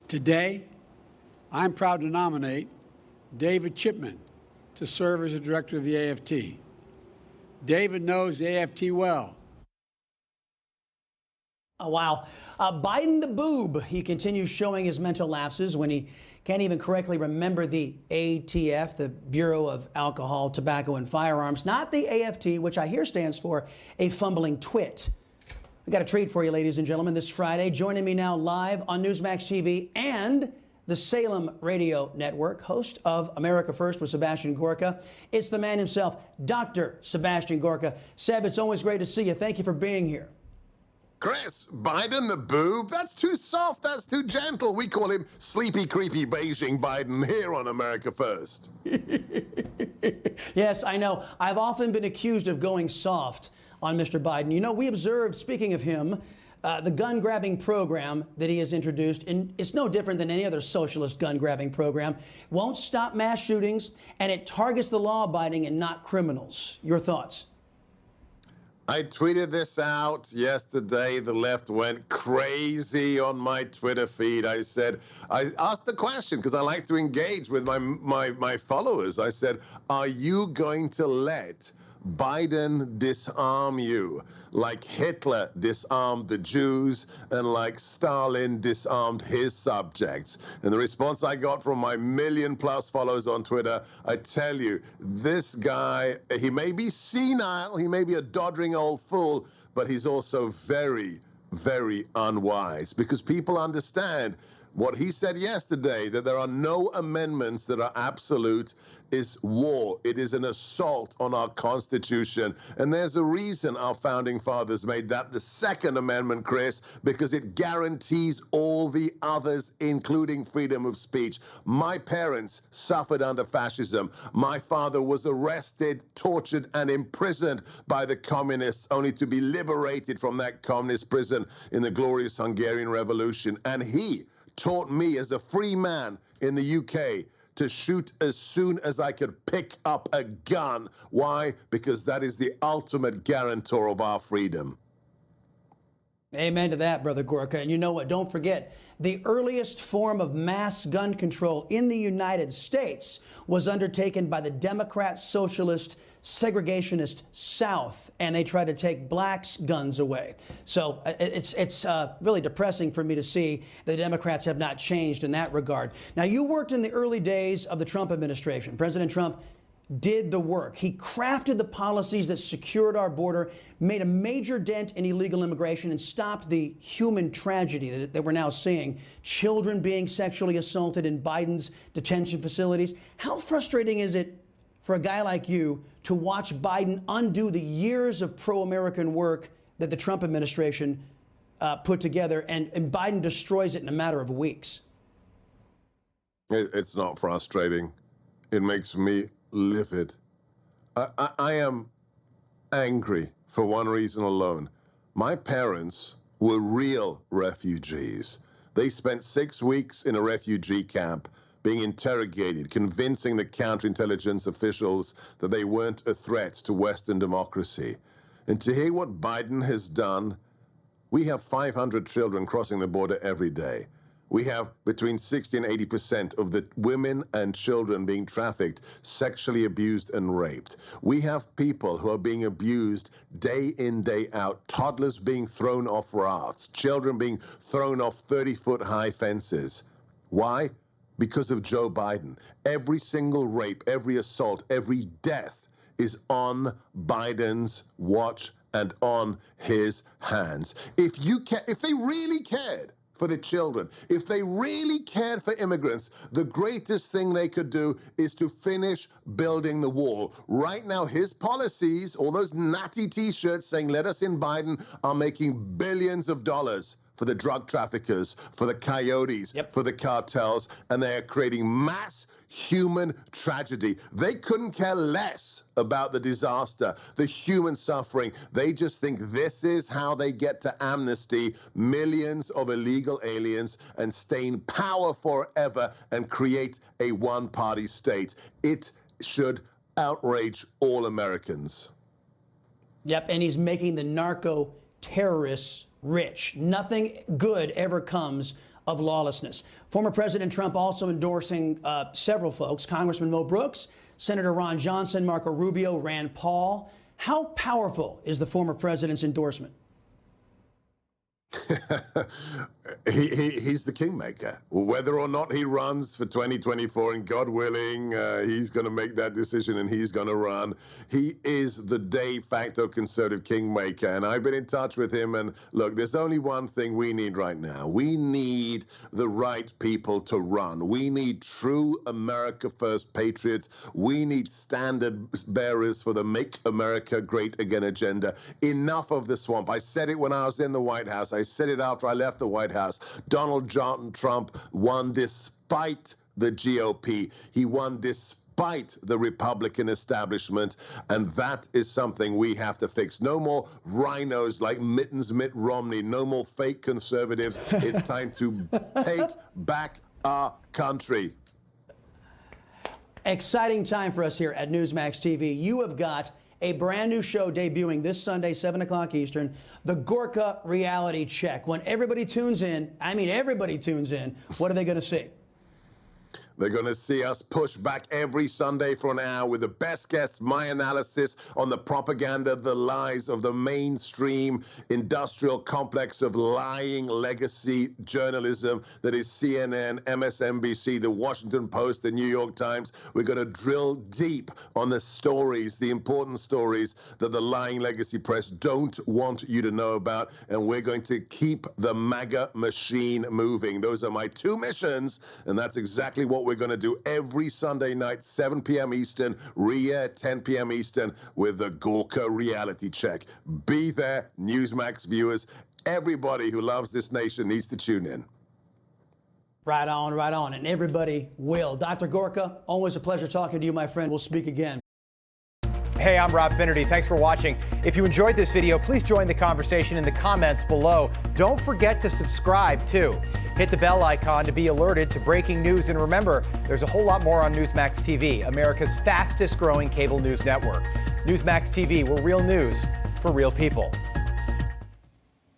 Today, I'm proud to nominate David Chipman to serve as the director of the AFT. David knows the AFT well. Oh, wow. Biden the boob. He continues showing his mental lapses when he can't even correctly remember the ATF, the Bureau of Alcohol, Tobacco, and Firearms, not the AFT, which I hear stands for a fumbling twit. We got a treat for you, ladies and gentlemen, this Friday. Joining me now live on Newsmax TV and the Salem Radio Network, host of America First with Sebastian Gorka. It's the man himself, Dr. Sebastian Gorka. Seb, it's always great to see you. Thank you for being here. Chris, Biden the boob? That's too soft. That's too gentle. We call him sleepy, creepy Beijing Biden here on America First. Yes, I know. I've often been accused of going soft on Mr. Biden. You know, we observed, speaking of him, the gun-grabbing program that he has introduced, and it's no different than any other socialist gun-grabbing program, won't stop mass shootings, and it targets the law-abiding and not criminals. Your thoughts? I tweeted this out yesterday. The left went crazy on my Twitter feed. I asked the question because I like to engage with my followers. I said, are you going to let Biden disarm you like Hitler disarmed the Jews and like Stalin disarmed his subjects? And the response I got from my million-plus followers on Twitter, I tell you, this guy, he may be senile, he may be a doddering old fool, but he's also very, very unwise, because people understand what he said yesterday, that there are no amendments that are absolute, is war. It is an assault on our Constitution. And there's a reason our founding fathers made that the Second Amendment, Chris, because it guarantees all the others, including freedom of speech. My parents suffered under fascism. My father was arrested, tortured, and imprisoned by the communists, only to be liberated from that communist prison in the glorious Hungarian Revolution. And he taught me as a free man in the UK to shoot as soon as I could pick up a gun. Why? Because that is the ultimate guarantor of our freedom. Amen to that, Brother Gorka. And you know what? Don't forget, the earliest form of mass gun control in the United States was undertaken by the Democrat, Socialist, segregationist South, and they tried to take blacks' guns away. So it's really depressing for me to see the Democrats have not changed in that regard. Now, you worked in the early days of the Trump administration. President Trump did the work. He crafted the policies that secured our border, made a major dent in illegal immigration, and stopped the human tragedy that we're now seeing. Children being sexually assaulted in Biden's detention facilities. How frustrating is it for a guy like you to watch Biden undo the years of pro-American work that the Trump administration put together, and Biden destroys it in a matter of weeks? It's not frustrating. It makes me livid. I am angry for one reason alone. My parents were real refugees. They spent 6 weeks in a refugee camp being interrogated, convincing the counterintelligence officials that they weren't a threat to Western democracy. And to hear what Biden has done, we have 500 children crossing the border every day. We have between 60 and 80% of the women and children being trafficked, sexually abused and raped. We have people who are being abused day in, day out, toddlers being thrown off rafts, children being thrown off 30-foot high fences. Why? Because of Joe Biden. Every single rape, every assault, every death is on Biden's watch and on his hands. If they really cared for the children, if they really cared for immigrants, the greatest thing they could do is to finish building the wall. Right now, his policies, all those natty T-shirts saying let us in Biden, are making billions of dollars for the drug traffickers, for the coyotes, for the cartels, and they are creating mass human tragedy. They couldn't care less about the disaster, the human suffering. They just think this is how they get to amnesty millions of illegal aliens and stay in power forever and create a one-party state. It should outrage all Americans. Yep, and he's making the narco terrorists rich. Nothing good ever comes of lawlessness. Former President Trump also endorsing several folks: Congressman Mo Brooks, Senator Ron Johnson, Marco Rubio, Rand Paul. How powerful is the former president's endorsement? He's the kingmaker. Whether or not he runs for 2024, and God willing, he's going to make that decision and he's going to run. He is the de facto conservative kingmaker, and I've been in touch with him. And look, there's only one thing we need right now. We need the right people to run. We need true America First patriots. We need standard bearers for the Make America Great Again agenda. Enough of the swamp. I said it when I was in the White House. I said it after I left the White House. Donald John Trump won despite the GOP. He won despite the Republican establishment, and that is something we have to fix. No more rhinos like Mittens Mitt Romney. No more fake conservatives. It's time to take back our country. Exciting time for us here at Newsmax TV. You have got a brand new show debuting this Sunday, 7 o'clock Eastern, The Gorka Reality Check. When everybody tunes in, I mean everybody tunes in, what are they going to see? They're going to see us push back every Sunday for an hour with the best guests, my analysis on the propaganda, the lies of the mainstream industrial complex of lying legacy journalism that is CNN, MSNBC, the Washington Post, the New York Times. We're going to drill deep on the stories, the important stories that the lying legacy press don't want you to know about, and we're going to keep the MAGA machine moving. Those are my two missions, and that's exactly what we're going to do every Sunday night, 7 p.m. Eastern, re-air 10 p.m. Eastern with the Gorka Reality Check. Be there, Newsmax viewers. Everybody who loves this nation needs to tune in. Right on, and everybody will. Dr. Gorka, always a pleasure talking to you, my friend. We'll speak again. Hey, I'm Rob Finnerty. Thanks for watching. If you enjoyed this video, please join the conversation in the comments below. Don't forget to subscribe, too. Hit the bell icon to be alerted to breaking news. And remember, there's a whole lot more on Newsmax TV, America's fastest growing cable news network. Newsmax TV, we're real news for real people.